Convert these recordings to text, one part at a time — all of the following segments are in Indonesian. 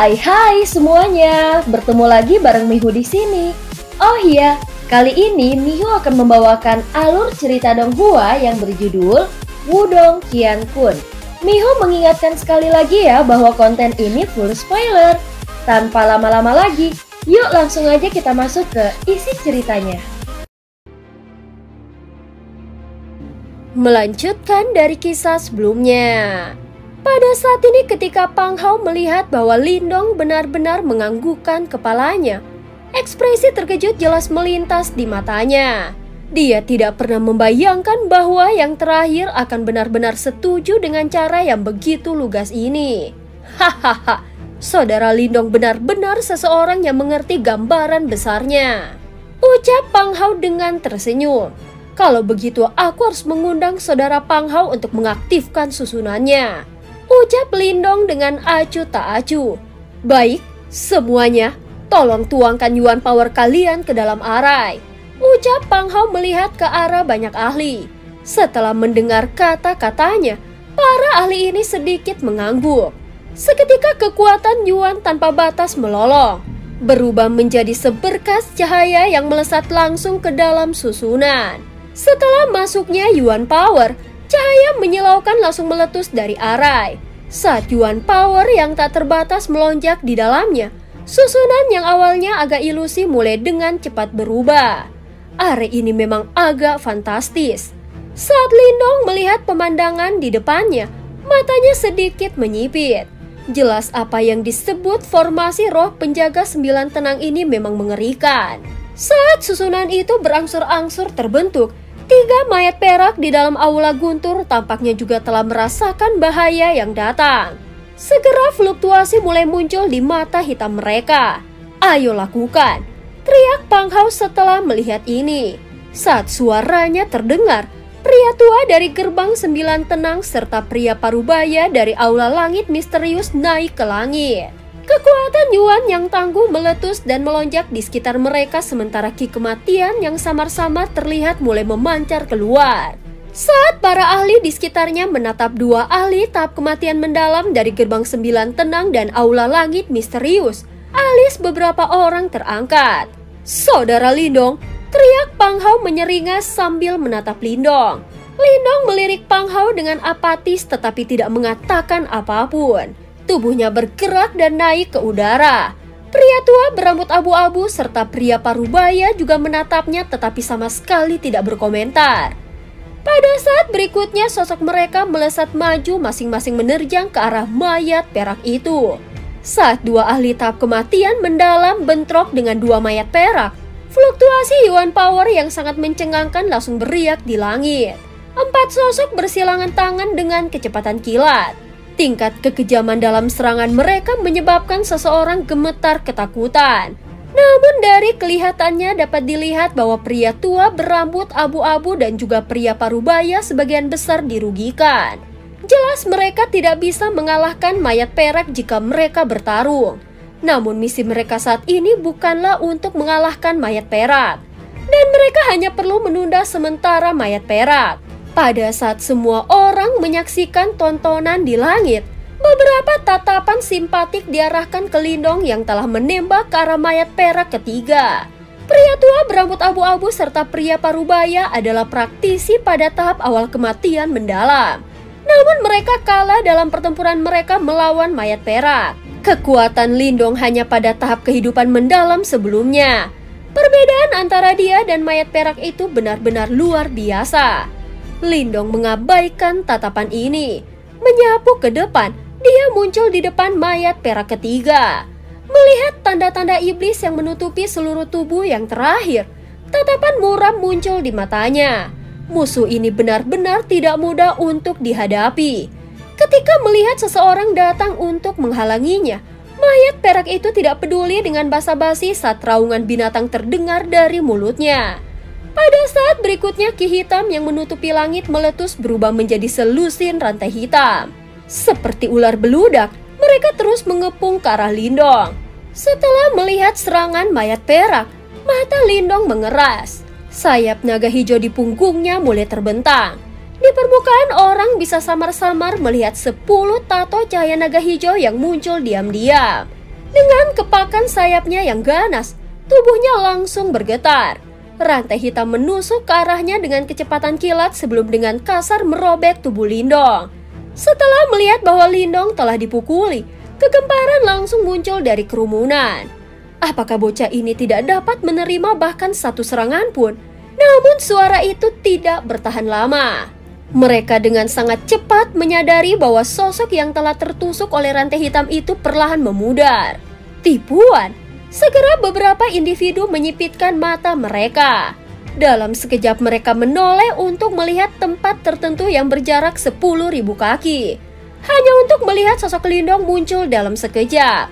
Hai semuanya, bertemu lagi bareng Mihu di sini. Oh iya, kali ini Mihu akan membawakan alur cerita Donghua yang berjudul Wudong Qiankun. Mihu mengingatkan sekali lagi ya bahwa konten ini full spoiler. Tanpa lama-lama lagi, yuk langsung aja kita masuk ke isi ceritanya. Melanjutkan dari kisah sebelumnya. Pada saat ini ketika Pang Hao melihat bahwa Lindong benar-benar menganggukkan kepalanya, ekspresi terkejut jelas melintas di matanya. Dia tidak pernah membayangkan bahwa yang terakhir akan benar-benar setuju dengan cara yang begitu lugas ini. Hahaha, saudara Lindong benar-benar seseorang yang mengerti gambaran besarnya, ucap Pang Hao dengan tersenyum. Kalau begitu aku harus mengundang saudara Pang Hao untuk mengaktifkan susunannya, ucap Lindong dengan acuh tak acuh. Baik, semuanya, tolong tuangkan Yuan Power kalian ke dalam arai, ucap Pang Hao melihat ke arah banyak ahli. Setelah mendengar kata-katanya, para ahli ini sedikit mengangguk. Seketika kekuatan Yuan tanpa batas melolong, berubah menjadi seberkas cahaya yang melesat langsung ke dalam susunan. Setelah masuknya Yuan Power, cahaya menyilaukan langsung meletus dari arai. Saat Yuan Power yang tak terbatas melonjak di dalamnya, susunan yang awalnya agak ilusi mulai dengan cepat berubah. Area ini memang agak fantastis. Saat Lindong melihat pemandangan di depannya, matanya sedikit menyipit. Jelas apa yang disebut formasi roh penjaga 9 tenang ini memang mengerikan. Saat susunan itu berangsur-angsur terbentuk, 3 mayat perak di dalam aula guntur tampaknya juga telah merasakan bahaya yang datang. Segera fluktuasi mulai muncul di mata hitam mereka. Ayo lakukan, teriak Pang Hao setelah melihat ini. Saat suaranya terdengar, pria tua dari gerbang 9 tenang serta pria parubaya dari aula langit misterius naik ke langit. Kekuatan Yuan yang tangguh meletus dan melonjak di sekitar mereka sementara ki kematian yang samar-samar terlihat mulai memancar keluar. Saat para ahli di sekitarnya menatap 2 ahli tahap kematian mendalam dari gerbang 9 tenang dan aula langit misterius, alis beberapa orang terangkat. Saudara Lindong, teriak Pang Hao menyeringas sambil menatap Lindong. Lindong melirik Pang Hao dengan apatis tetapi tidak mengatakan apapun. Tubuhnya bergerak dan naik ke udara. Pria tua berambut abu-abu serta pria parubaya juga menatapnya tetapi sama sekali tidak berkomentar. Pada saat berikutnya sosok mereka melesat maju masing-masing menerjang ke arah mayat perak itu. Saat 2 ahli tahap kematian mendalam bentrok dengan 2 mayat perak, fluktuasi Yuan Power yang sangat mencengangkan langsung beriak di langit. 4 sosok bersilangan tangan dengan kecepatan kilat. Tingkat kekejaman dalam serangan mereka menyebabkan seseorang gemetar ketakutan. Namun dari kelihatannya dapat dilihat bahwa pria tua berambut abu-abu dan juga pria parubaya sebagian besar dirugikan. Jelas mereka tidak bisa mengalahkan mayat perak jika mereka bertarung. Namun misi mereka saat ini bukanlah untuk mengalahkan mayat perak. Dan mereka hanya perlu menunda sementara mayat perak. Pada saat semua orang menyaksikan tontonan di langit, beberapa tatapan simpatik diarahkan ke Lindong yang telah menembak ke arah mayat perak ketiga. Pria tua berambut abu-abu serta pria parubaya adalah praktisi pada tahap awal kematian mendalam. Namun mereka kalah dalam pertempuran mereka melawan mayat perak. Kekuatan Lindong hanya pada tahap kehidupan mendalam sebelumnya. Perbedaan antara dia dan mayat perak itu benar-benar luar biasa. Lindong mengabaikan tatapan ini. Menyapu ke depan, dia muncul di depan mayat perak ketiga. Melihat tanda-tanda iblis yang menutupi seluruh tubuh yang terakhir, tatapan muram muncul di matanya. Musuh ini benar-benar tidak mudah untuk dihadapi. Ketika melihat seseorang datang untuk menghalanginya, mayat perak itu tidak peduli dengan basa-basi saat raungan binatang terdengar dari mulutnya. Pada saat berikutnya ki hitam yang menutupi langit meletus berubah menjadi selusin rantai hitam. Seperti ular beludak, mereka terus mengepung ke arah Lindong. Setelah melihat serangan mayat perak, mata Lindong mengeras. Sayap naga hijau di punggungnya mulai terbentang. Di permukaan orang bisa samar-samar melihat 10 tato cahaya naga hijau yang muncul diam-diam. Dengan kepakan sayapnya yang ganas, tubuhnya langsung bergetar. Rantai hitam menusuk ke arahnya dengan kecepatan kilat sebelum dengan kasar merobek tubuh Lindong. Setelah melihat bahwa Lindong telah dipukuli, kegemparan langsung muncul dari kerumunan. Apakah bocah ini tidak dapat menerima bahkan satu serangan pun? Namun suara itu tidak bertahan lama. Mereka dengan sangat cepat menyadari bahwa sosok yang telah tertusuk oleh rantai hitam itu perlahan memudar. Tipuan! Segera beberapa individu menyipitkan mata mereka. Dalam sekejap mereka menoleh untuk melihat tempat tertentu yang berjarak 10.000 kaki. Hanya untuk melihat sosok Lindong muncul dalam sekejap.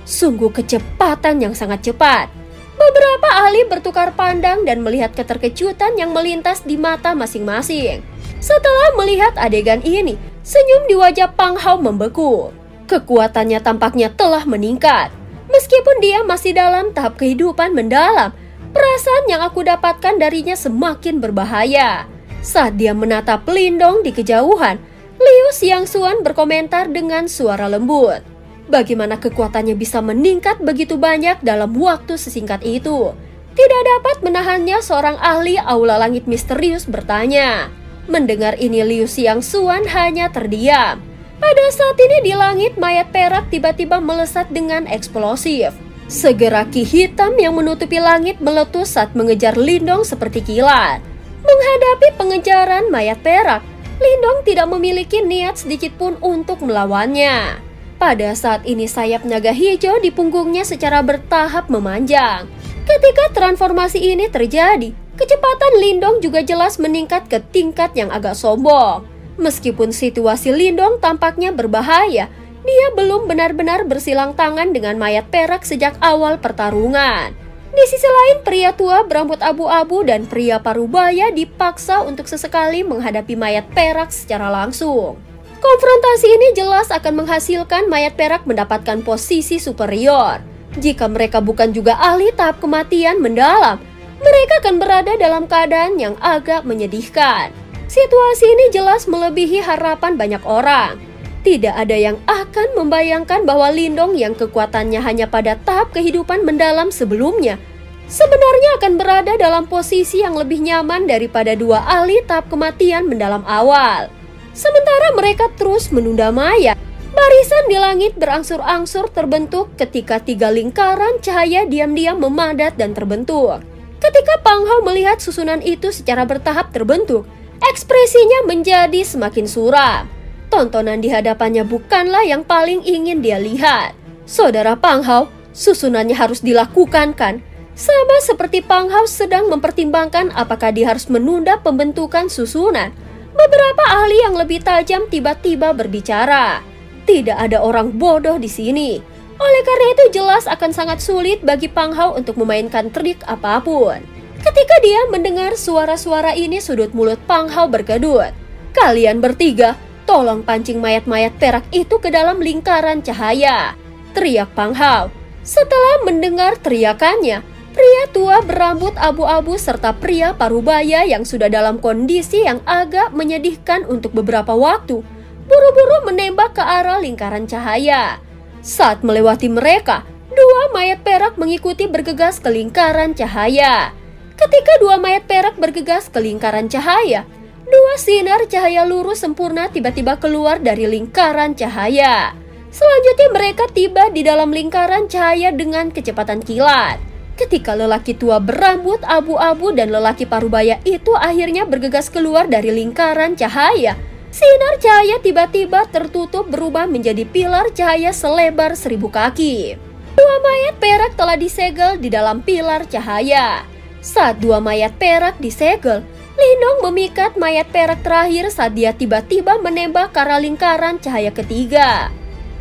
Sungguh kecepatan yang sangat cepat. Beberapa ahli bertukar pandang dan melihat keterkejutan yang melintas di mata masing-masing. Setelah melihat adegan ini, senyum di wajah Pang Hao membeku. Kekuatannya tampaknya telah meningkat. Meskipun dia masih dalam tahap kehidupan mendalam, perasaan yang aku dapatkan darinya semakin berbahaya. Saat dia menatap Lindong di kejauhan, Liu Xiangxuan berkomentar dengan suara lembut. Bagaimana kekuatannya bisa meningkat begitu banyak dalam waktu sesingkat itu? Tidak dapat menahannya, seorang ahli aula langit misterius bertanya. Mendengar ini Liu Xiangxuan hanya terdiam. Pada saat ini di langit mayat perak tiba-tiba melesat dengan eksplosif. Segera ki hitam yang menutupi langit meletus saat mengejar Lindong seperti kilat. Menghadapi pengejaran mayat perak, Lindong tidak memiliki niat sedikit pun untuk melawannya. Pada saat ini sayap naga hijau di punggungnya secara bertahap memanjang. Ketika transformasi ini terjadi, kecepatan Lindong juga jelas meningkat ke tingkat yang agak sombong. Meskipun situasi Lindong tampaknya berbahaya, dia belum benar-benar bersilang tangan dengan mayat perak sejak awal pertarungan. Di sisi lain, pria tua berambut abu-abu dan pria parubaya dipaksa untuk sesekali menghadapi mayat perak secara langsung. Konfrontasi ini jelas akan menghasilkan mayat perak mendapatkan posisi superior. Jika mereka bukan juga ahli tahap kematian mendalam, mereka akan berada dalam keadaan yang agak menyedihkan. Situasi ini jelas melebihi harapan banyak orang. Tidak ada yang akan membayangkan bahwa Lindong yang kekuatannya hanya pada tahap kehidupan mendalam sebelumnya, sebenarnya akan berada dalam posisi yang lebih nyaman daripada dua ahli tahap kematian mendalam awal. Sementara mereka terus menunda maya, barisan di langit berangsur-angsur terbentuk ketika 3 lingkaran cahaya diam-diam memadat dan terbentuk. Ketika Pang Hao melihat susunan itu secara bertahap terbentuk, ekspresinya menjadi semakin suram. Tontonan di hadapannya bukanlah yang paling ingin dia lihat. Saudara Pang Hao, susunannya harus dilakukan kan? Sama seperti Pang Hao sedang mempertimbangkan apakah dia harus menunda pembentukan susunan. Beberapa ahli yang lebih tajam tiba-tiba berbicara. Tidak ada orang bodoh di sini. Oleh karena itu jelas akan sangat sulit bagi Pang Hao untuk memainkan trik apapun. Ketika dia mendengar suara-suara ini, sudut mulut Pang Hao berkedut. Kalian bertiga, tolong pancing mayat-mayat perak itu ke dalam lingkaran cahaya, teriak Pang Hao. Setelah mendengar teriakannya, pria tua berambut abu-abu serta pria parubaya yang sudah dalam kondisi yang agak menyedihkan untuk beberapa waktu, buru-buru menembak ke arah lingkaran cahaya. Saat melewati mereka, dua mayat perak mengikuti bergegas ke lingkaran cahaya. Ketika dua mayat perak bergegas ke lingkaran cahaya, dua sinar cahaya lurus sempurna tiba-tiba keluar dari lingkaran cahaya. Selanjutnya mereka tiba di dalam lingkaran cahaya dengan kecepatan kilat. Ketika lelaki tua berambut abu-abu dan lelaki parubaya itu akhirnya bergegas keluar dari lingkaran cahaya, sinar cahaya tiba-tiba tertutup berubah menjadi pilar cahaya selebar 1000 kaki. Dua mayat perak telah disegel di dalam pilar cahaya. Saat dua mayat perak disegel, Lindong memikat mayat perak terakhir saat dia tiba-tiba menembak ke arah lingkaran cahaya ketiga.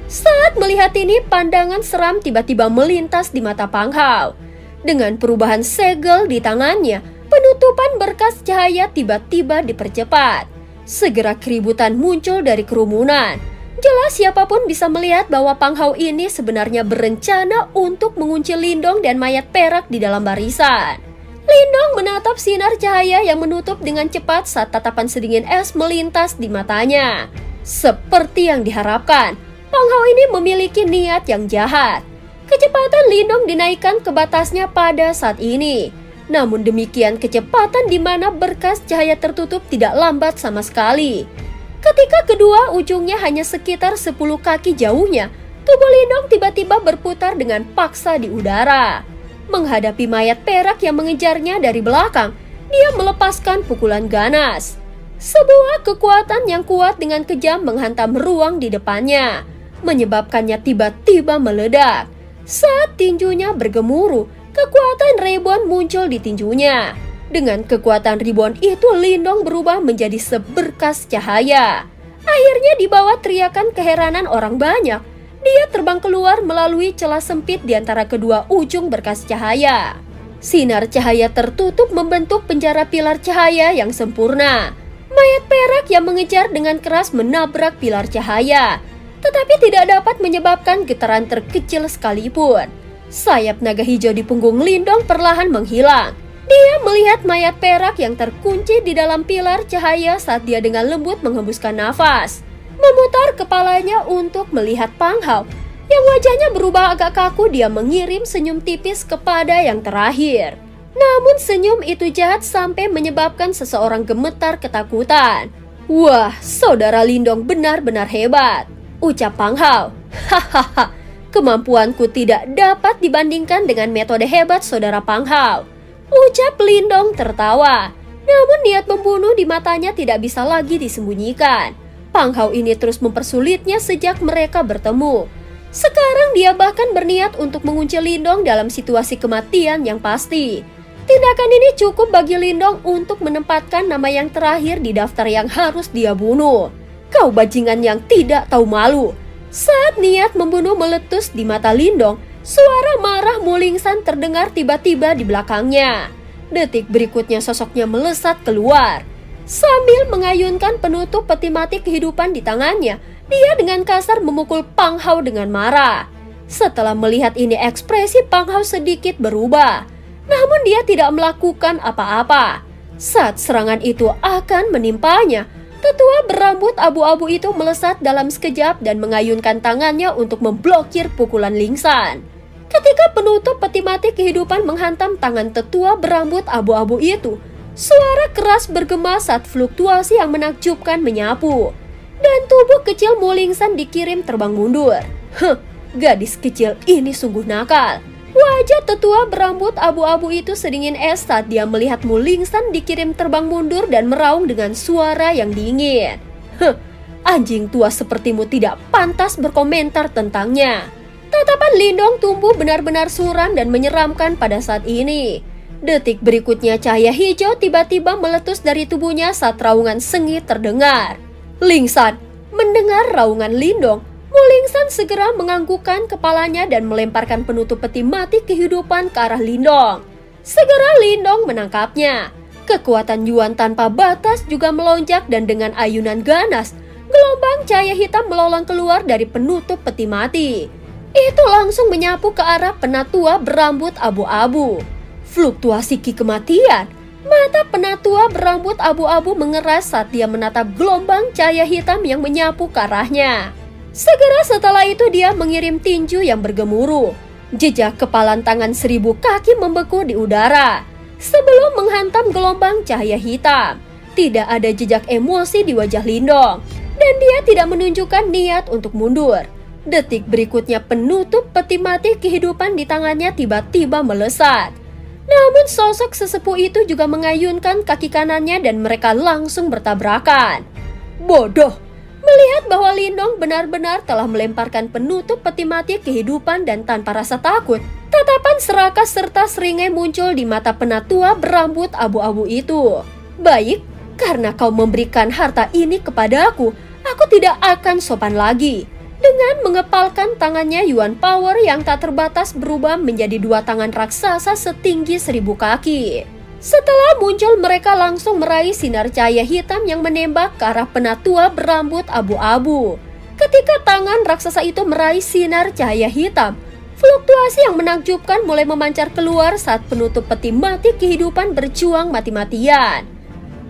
Saat melihat ini, pandangan seram tiba-tiba melintas di mata Pang Hao. Dengan perubahan segel di tangannya, penutupan berkas cahaya tiba-tiba dipercepat. Segera keributan muncul dari kerumunan. Jelas siapapun bisa melihat bahwa Pang Hao ini sebenarnya berencana untuk mengunci Lindong dan mayat perak di dalam barisan. Lindong menatap sinar cahaya yang menutup dengan cepat saat tatapan sedingin es melintas di matanya. Seperti yang diharapkan, Pang Hao ini memiliki niat yang jahat. Kecepatan Lindong dinaikkan ke batasnya pada saat ini. Namun demikian kecepatan di mana berkas cahaya tertutup tidak lambat sama sekali. Ketika kedua ujungnya hanya sekitar 10 kaki jauhnya, tubuh Lindong tiba-tiba berputar dengan paksa di udara. Menghadapi mayat perak yang mengejarnya dari belakang, dia melepaskan pukulan ganas. Sebuah kekuatan yang kuat dengan kejam menghantam ruang di depannya, menyebabkannya tiba-tiba meledak. Saat tinjunya bergemuruh, kekuatan Reborn muncul di tinjunya. Dengan kekuatan Reborn itu, Lindong berubah menjadi seberkas cahaya. Akhirnya di bawah teriakan keheranan orang banyak, dia terbang keluar melalui celah sempit di antara kedua ujung berkas cahaya. Sinar cahaya tertutup membentuk penjara pilar cahaya yang sempurna. Mayat perak yang mengejar dengan keras menabrak pilar cahaya, tetapi tidak dapat menyebabkan getaran terkecil sekalipun. Sayap naga hijau di punggung Lindong perlahan menghilang. Dia melihat mayat perak yang terkunci di dalam pilar cahaya saat dia dengan lembut menghembuskan nafas. Memutar kepalanya untuk melihat Pang Hao yang wajahnya berubah agak kaku. Dia mengirim senyum tipis kepada yang terakhir. Namun senyum itu jahat sampai menyebabkan seseorang gemetar ketakutan. "Wah, saudara Lindong benar-benar hebat," ucap Pang Hao. "Hahaha, kemampuanku tidak dapat dibandingkan dengan metode hebat saudara Pang Hao," ucap Lindong tertawa. Namun niat membunuh di matanya tidak bisa lagi disembunyikan. Pang Hao ini terus mempersulitnya sejak mereka bertemu. Sekarang dia bahkan berniat untuk mengunci Lindong dalam situasi kematian yang pasti. Tindakan ini cukup bagi Lindong untuk menempatkan nama yang terakhir di daftar yang harus dia bunuh. "Kau bajingan yang tidak tahu malu." Saat niat membunuh meletus di mata Lindong, suara marah Mulingsan terdengar tiba-tiba di belakangnya. Detik berikutnya sosoknya melesat keluar. Sambil mengayunkan penutup peti mati kehidupan di tangannya, dia dengan kasar memukul Pang Hao dengan marah. Setelah melihat ini, ekspresi Pang Hao sedikit berubah. Namun dia tidak melakukan apa-apa. Saat serangan itu akan menimpanya, tetua berambut abu-abu itu melesat dalam sekejap dan mengayunkan tangannya untuk memblokir pukulan Lingsan. Ketika penutup peti mati kehidupan menghantam tangan tetua berambut abu-abu itu, suara keras bergema saat fluktuasi yang menakjubkan menyapu, dan tubuh kecil Mulingsan dikirim terbang mundur. Gadis kecil ini sungguh nakal. Wajah tetua berambut abu-abu itu sedingin es saat dia melihat Mulingsan dikirim terbang mundur dan meraung dengan suara yang dingin. Anjing tua sepertimu tidak pantas berkomentar tentangnya. Tatapan Lindong tumbuh benar-benar suram dan menyeramkan pada saat ini. Detik berikutnya cahaya hijau tiba-tiba meletus dari tubuhnya saat raungan sengit terdengar. "Lingsan!" Mendengar raungan Lindong, Mulingsan segera menganggukkan kepalanya dan melemparkan penutup peti mati kehidupan ke arah Lindong. Segera Lindong menangkapnya. Kekuatan Yuan tanpa batas juga melonjak dan dengan ayunan ganas, gelombang cahaya hitam melolong keluar dari penutup peti mati. Itu langsung menyapu ke arah penatua berambut abu-abu. Fluktuasi ki kematian. Mata penatua berambut abu-abu mengeras saat dia menatap gelombang cahaya hitam yang menyapu ke arahnya. Segera setelah itu dia mengirim tinju yang bergemuruh. Jejak kepalan tangan 1000 kaki membeku di udara sebelum menghantam gelombang cahaya hitam. Tidak ada jejak emosi di wajah Lindong, dan dia tidak menunjukkan niat untuk mundur. Detik berikutnya penutup peti mati kehidupan di tangannya tiba-tiba melesat. Namun sosok sesepuh itu juga mengayunkan kaki kanannya dan mereka langsung bertabrakan. Bodoh! Melihat bahwa Lindong benar-benar telah melemparkan penutup peti mati kehidupan dan tanpa rasa takut, tatapan serakah serta seringai muncul di mata penatua berambut abu-abu itu. "Baik, karena kau memberikan harta ini kepadaku, aku tidak akan sopan lagi." Dengan mengepalkan tangannya, Yuan Power yang tak terbatas berubah menjadi 2 tangan raksasa setinggi 1000 kaki. Setelah muncul, mereka langsung meraih sinar cahaya hitam yang menembak ke arah penatua berambut abu-abu. Ketika tangan raksasa itu meraih sinar cahaya hitam, fluktuasi yang menakjubkan mulai memancar keluar saat penutup peti mati kehidupan berjuang mati-matian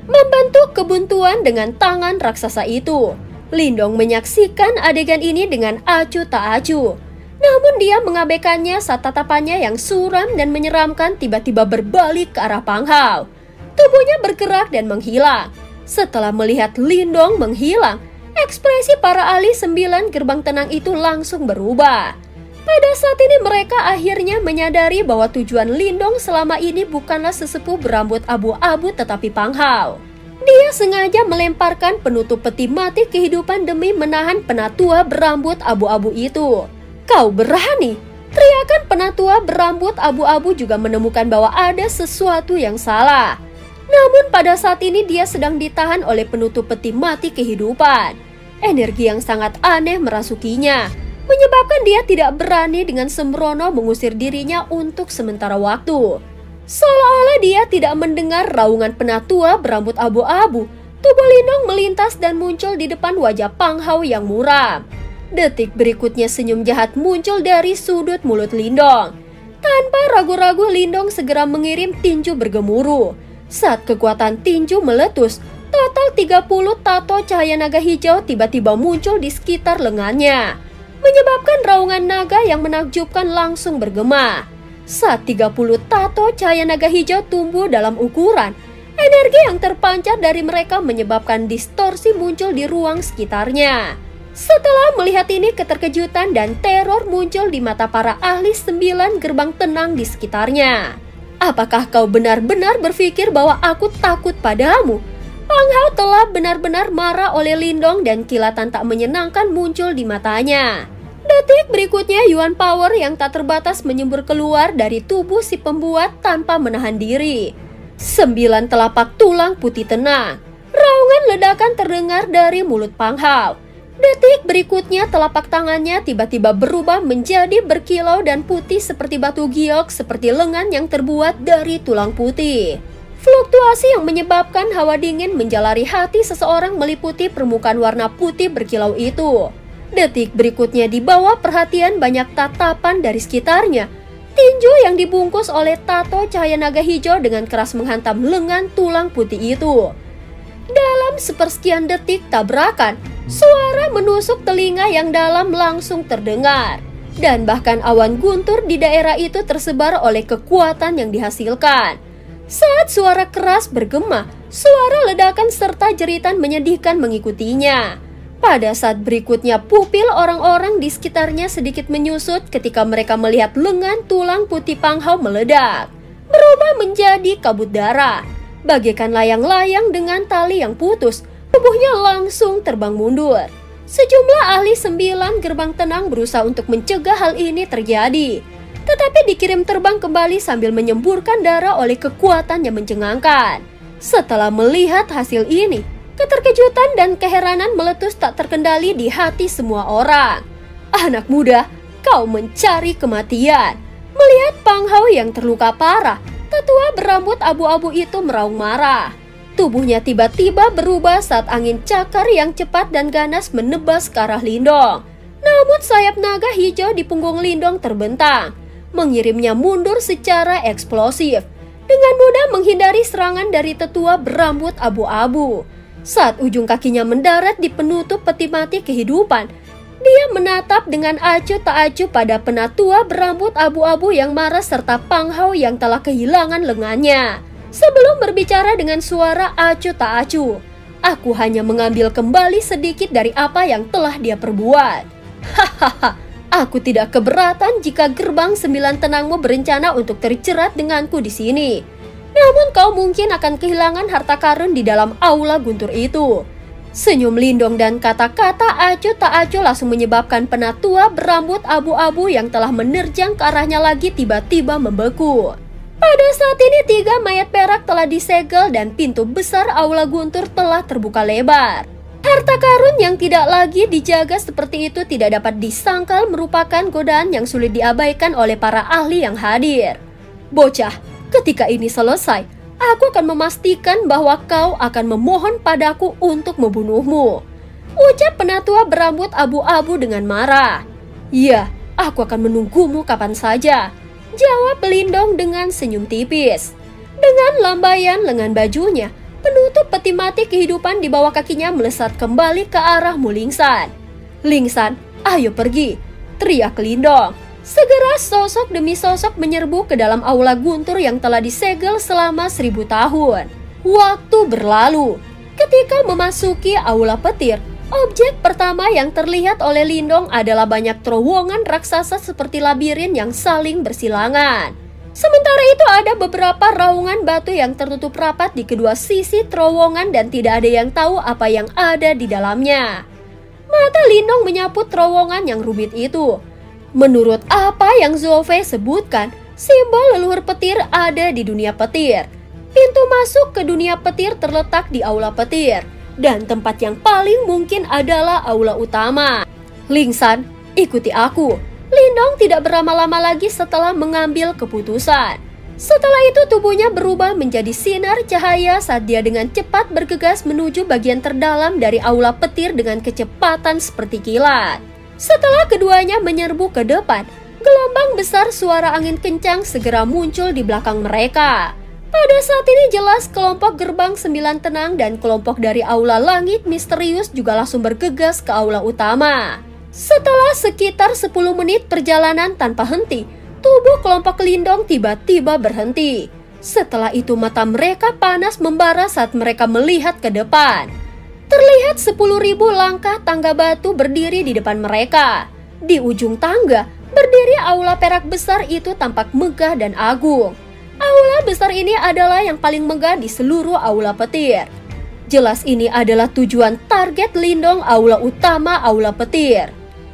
membentuk kebuntuan dengan tangan raksasa itu. Lindong menyaksikan adegan ini dengan acuh tak acuh. Namun dia mengabaikannya saat tatapannya yang suram dan menyeramkan tiba-tiba berbalik ke arah Pang Hao. Tubuhnya bergerak dan menghilang. Setelah melihat Lindong menghilang, ekspresi para ahli 9 gerbang tenang itu langsung berubah. Pada saat ini mereka akhirnya menyadari bahwa tujuan Lindong selama ini bukanlah sesepuh berambut abu-abu tetapi Pang Hao. Dia sengaja melemparkan penutup peti mati kehidupan demi menahan penatua berambut abu-abu itu. "Kau berani!" Teriakan penatua berambut abu-abu juga menemukan bahwa ada sesuatu yang salah. Namun pada saat ini dia sedang ditahan oleh penutup peti mati kehidupan. Energi yang sangat aneh merasukinya, menyebabkan dia tidak berani dengan sembrono mengusir dirinya untuk sementara waktu. Seolah-olah dia tidak mendengar raungan penatua berambut abu-abu, tubuh Lindong melintas dan muncul di depan wajah Pang Hao yang muram. Detik berikutnya senyum jahat muncul dari sudut mulut Lindong. Tanpa ragu-ragu Lindong segera mengirim tinju bergemuruh. Saat kekuatan tinju meletus, total 30 tato cahaya naga hijau tiba-tiba muncul di sekitar lengannya, menyebabkan raungan naga yang menakjubkan langsung bergema. Saat 30 tato cahaya naga hijau tumbuh dalam ukuran, energi yang terpancar dari mereka menyebabkan distorsi muncul di ruang sekitarnya. Setelah melihat ini, keterkejutan dan teror muncul di mata para ahli 9 gerbang tenang di sekitarnya. "Apakah kau benar-benar berpikir bahwa aku takut padamu?" Pang Hao telah benar-benar marah oleh Lindong dan kilatan tak menyenangkan muncul di matanya. Detik berikutnya Yuan Power yang tak terbatas menyembur keluar dari tubuh si pembuat tanpa menahan diri. 9 telapak tulang putih tenang. Raungan ledakan terdengar dari mulut Pang Hao. Detik berikutnya telapak tangannya tiba-tiba berubah menjadi berkilau dan putih seperti batu giok, seperti lengan yang terbuat dari tulang putih. Fluktuasi yang menyebabkan hawa dingin menjalari hati seseorang meliputi permukaan warna putih berkilau itu. Detik berikutnya di bawah perhatian banyak tatapan dari sekitarnya, tinju yang dibungkus oleh tato cahaya naga hijau dengan keras menghantam lengan tulang putih itu. Dalam sepersekian detik tabrakan, suara menusuk telinga yang dalam langsung terdengar. Dan bahkan awan guntur di daerah itu tersebar oleh kekuatan yang dihasilkan. Saat suara keras bergema, suara ledakan serta jeritan menyedihkan mengikutinya. Pada saat berikutnya pupil orang-orang di sekitarnya sedikit menyusut ketika mereka melihat lengan tulang putih Pang Hao meledak, berubah menjadi kabut darah. Bagaikan layang-layang dengan tali yang putus, tubuhnya langsung terbang mundur. Sejumlah ahli 9 gerbang tenang berusaha untuk mencegah hal ini terjadi, tetapi dikirim terbang kembali sambil menyemburkan darah oleh kekuatan yang mencengangkan. Setelah melihat hasil ini, keterkejutan dan keheranan meletus tak terkendali di hati semua orang. "Anak muda, kau mencari kematian." Melihat Pang Hao yang terluka parah, tetua berambut abu-abu itu meraung marah. Tubuhnya tiba-tiba berubah saat angin cakar yang cepat dan ganas menebas ke arah Lindong. Namun sayap naga hijau di punggung Lindong terbentang, mengirimnya mundur secara eksplosif, dengan mudah menghindari serangan dari tetua berambut abu-abu. Saat ujung kakinya mendarat di penutup peti mati kehidupan, dia menatap dengan acuh tak acuh pada penatua berambut abu-abu yang marah serta Pang Hao yang telah kehilangan lengannya. Sebelum berbicara dengan suara acuh tak acuh, "Aku hanya mengambil kembali sedikit dari apa yang telah dia perbuat. Hahaha, aku tidak keberatan jika gerbang 9 tenangmu berencana untuk terjerat denganku di sini. Namun kau mungkin akan kehilangan harta karun di dalam aula guntur itu." Senyum Lindong dan kata-kata acuh tak acuh langsung menyebabkan penatua berambut abu-abu yang telah menerjang ke arahnya lagi tiba-tiba membeku. Pada saat ini 3 mayat perak telah disegel dan pintu besar aula guntur telah terbuka lebar. Harta karun yang tidak lagi dijaga seperti itu tidak dapat disangkal merupakan godaan yang sulit diabaikan oleh para ahli yang hadir. "Bocah, ketika ini selesai, aku akan memastikan bahwa kau akan memohon padaku untuk membunuhmu," ucap penatua berambut abu-abu dengan marah. "Iya, aku akan menunggumu kapan saja," jawab Lindong dengan senyum tipis. Dengan lambaian lengan bajunya, penutup peti mati kehidupan di bawah kakinya melesat kembali ke arah Mu Lingsan. "Lingsan, ayo pergi. teriak Lindong. Segera sosok demi sosok menyerbu ke dalam aula guntur yang telah disegel selama 1000 tahun. Waktu berlalu. Ketika memasuki aula petir, objek pertama yang terlihat oleh Lindong adalah banyak terowongan raksasa seperti labirin yang saling bersilangan. Sementara itu ada beberapa raungan batu yang tertutup rapat di kedua sisi terowongan dan tidak ada yang tahu apa yang ada di dalamnya. Mata Lindong menyapu terowongan yang rumit itu. Menurut apa yang Zhou Fei sebutkan, simbol leluhur petir ada di dunia petir. Pintu masuk ke dunia petir terletak di aula petir, dan tempat yang paling mungkin adalah aula utama. Lingsan, ikuti aku. Lindong tidak berlama-lama lagi setelah mengambil keputusan. Setelah itu tubuhnya berubah menjadi sinar cahaya saat dia dengan cepat bergegas menuju bagian terdalam dari aula petir dengan kecepatan seperti kilat. Setelah keduanya menyerbu ke depan, gelombang besar suara angin kencang segera muncul di belakang mereka. Pada saat ini jelas kelompok gerbang 9 tenang dan kelompok dari aula langit misterius juga langsung bergegas ke aula utama. Setelah sekitar 10 menit perjalanan tanpa henti, tubuh kelompok Lindong tiba-tiba berhenti. Setelah itu mata mereka panas membara saat mereka melihat ke depan. Terlihat 10.000 langkah tangga batu berdiri di depan mereka. Di ujung tangga, berdiri aula perak besar itu tampak megah dan agung. Aula besar ini adalah yang paling megah di seluruh aula petir. Jelas ini adalah tujuan target Lindong aula utama aula petir.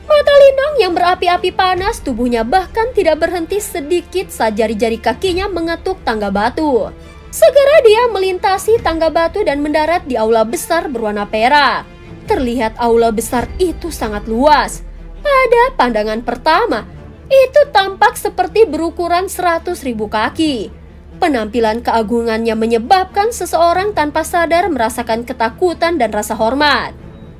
Mata Lindong yang berapi-api panas, tubuhnya bahkan tidak berhenti sedikit saat jari-jari kakinya mengetuk tangga batu. Segera dia melintasi tangga batu dan mendarat di aula besar berwarna perak. Terlihat aula besar itu sangat luas. Pada pandangan pertama, itu tampak seperti berukuran 100.000 kaki. Penampilan keagungannya menyebabkan seseorang tanpa sadar merasakan ketakutan dan rasa hormat.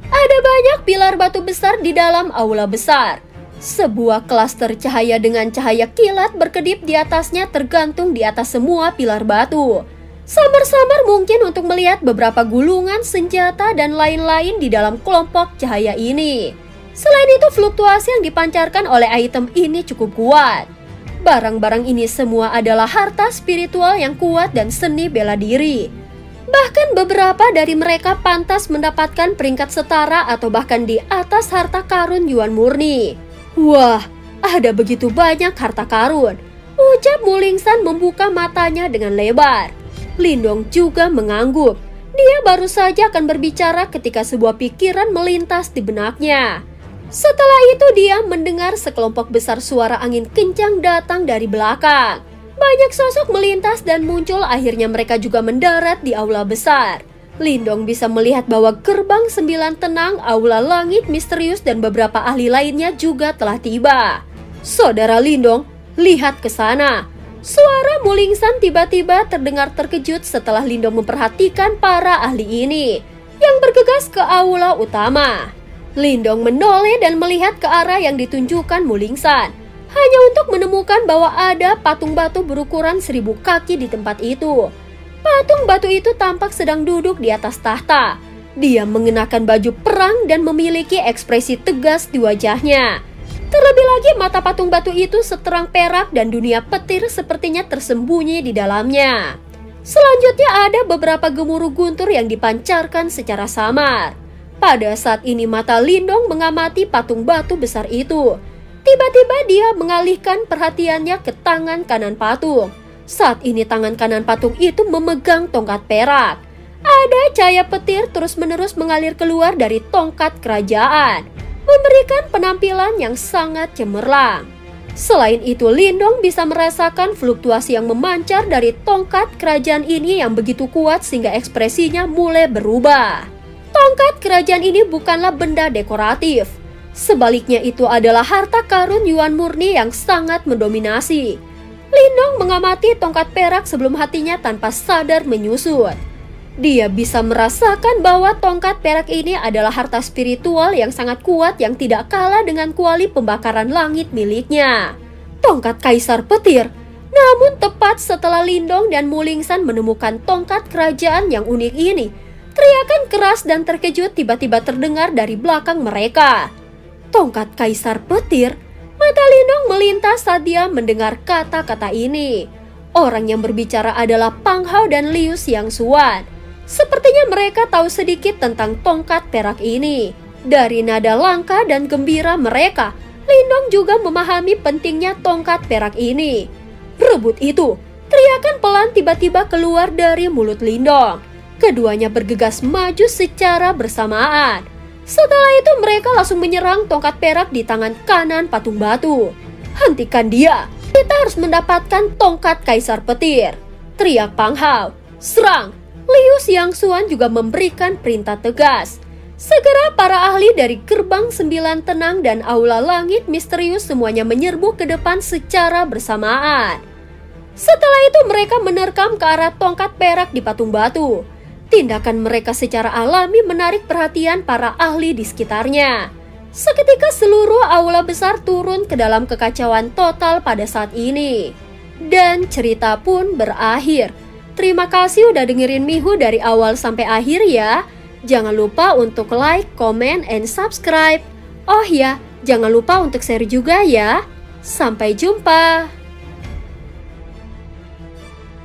Ada banyak pilar batu besar di dalam aula besar. Sebuah klaster cahaya dengan cahaya kilat berkedip di atasnya tergantung di atas semua pilar batu. Samar-samar mungkin untuk melihat beberapa gulungan senjata dan lain-lain di dalam kelompok cahaya ini. Selain itu fluktuasi yang dipancarkan oleh item ini cukup kuat. Barang-barang ini semua adalah harta spiritual yang kuat dan seni bela diri. Bahkan beberapa dari mereka pantas mendapatkan peringkat setara atau bahkan di atas harta karun Yuan murni. Wah, ada begitu banyak harta karun, ucap Mulingsan membuka matanya dengan lebar. Lindong juga mengangguk. Dia baru saja akan berbicara ketika sebuah pikiran melintas di benaknya. Setelah itu dia mendengar sekelompok besar suara angin kencang datang dari belakang. Banyak sosok melintas dan muncul, akhirnya mereka juga mendarat di aula besar. Lindong bisa melihat bahwa gerbang 9 tenang, aula langit misterius dan beberapa ahli lainnya juga telah tiba. Saudara Lindong, lihat ke sana. Suara Mulingsan tiba-tiba terdengar terkejut setelah Lindong memperhatikan para ahli ini yang bergegas ke aula utama. Lindong menoleh dan melihat ke arah yang ditunjukkan Mulingsan, hanya untuk menemukan bahwa ada patung batu berukuran 1000 kaki di tempat itu. Patung batu itu tampak sedang duduk di atas tahta. Dia mengenakan baju perang dan memiliki ekspresi tegas di wajahnya. Terlebih lagi mata patung batu itu seterang perak dan dunia petir sepertinya tersembunyi di dalamnya. Selanjutnya ada beberapa gemuruh guntur yang dipancarkan secara samar. Pada saat ini mata Lindong mengamati patung batu besar itu. Tiba-tiba dia mengalihkan perhatiannya ke tangan kanan patung. Saat ini tangan kanan patung itu memegang tongkat perak. Ada cahaya petir terus-menerus mengalir keluar dari tongkat kerajaan, memberikan penampilan yang sangat cemerlang. Selain itu, Lindong bisa merasakan fluktuasi yang memancar dari tongkat kerajaan ini yang begitu kuat sehingga ekspresinya mulai berubah. Tongkat kerajaan ini bukanlah benda dekoratif. Sebaliknya itu adalah harta karun Yuan murni yang sangat mendominasi. Lindong mengamati tongkat perak sebelum hatinya tanpa sadar menyusut. Dia bisa merasakan bahwa tongkat perak ini adalah harta spiritual yang sangat kuat yang tidak kalah dengan kuali pembakaran langit miliknya. Tongkat Kaisar Petir. Namun tepat setelah Lindong dan Mulingsan menemukan tongkat kerajaan yang unik ini, teriakan keras dan terkejut tiba-tiba terdengar dari belakang mereka. Tongkat Kaisar Petir? Mata Lindong melintas saat dia mendengar kata-kata ini. Orang yang berbicara adalah Pang Hao dan Liu Xiangxuan. Sepertinya mereka tahu sedikit tentang tongkat perak ini. Dari nada langka dan gembira mereka, Lindong juga memahami pentingnya tongkat perak ini. Rebut itu, teriakan pelan tiba-tiba keluar dari mulut Lindong. Keduanya bergegas maju secara bersamaan. Setelah itu mereka langsung menyerang tongkat perak di tangan kanan patung batu. Hentikan dia, kita harus mendapatkan tongkat kaisar petir, teriak Pang Hao. Serang! Liu Xiangxuan juga memberikan perintah tegas. Segera para ahli dari gerbang 9 tenang dan aula langit misterius semuanya menyerbu ke depan secara bersamaan. Setelah itu mereka menerkam ke arah tongkat perak di patung batu. Tindakan mereka secara alami menarik perhatian para ahli di sekitarnya. Seketika seluruh aula besar turun ke dalam kekacauan total pada saat ini. Dan cerita pun berakhir. Terima kasih udah dengerin Mihu dari awal sampai akhir ya. Jangan lupa untuk like, comment, and subscribe. Oh ya, jangan lupa untuk share juga ya. Sampai jumpa.